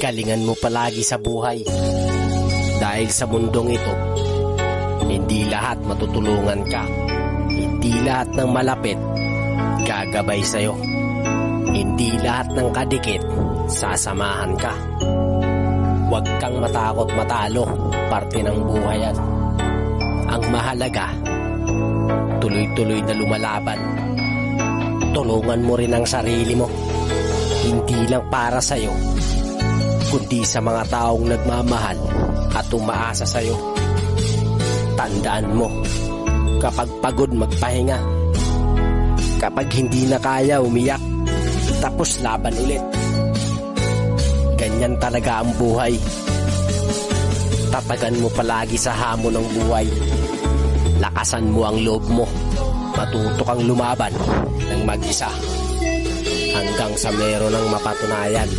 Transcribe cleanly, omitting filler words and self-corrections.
Galingan mo palagi sa buhay. Dahil sa mundong ito, hindi lahat matutulungan ka. Hindi lahat ng malapit gagabay sa'yo. Hindi lahat ng kadikit sasamahan ka. Huwag kang matakot matalo, parte ng buhay yan. Ang mahalaga, tuloy-tuloy na lumalaban. Tulungan mo rin ang sarili mo. Hindi lang para sa'yo, kundi sa mga taong nagmamahal at umaasa sa'yo. Tandaan mo, kapag pagod magpahinga. Kapag hindi na kaya umiyak, tapos laban ulit. Ganyan talaga ang buhay. Tatagan mo palagi sa hamon ng buhay. Lakasan mo ang loob mo. Matuto kang lumaban ng mag-isa hanggang sa meron ng mapatunayan.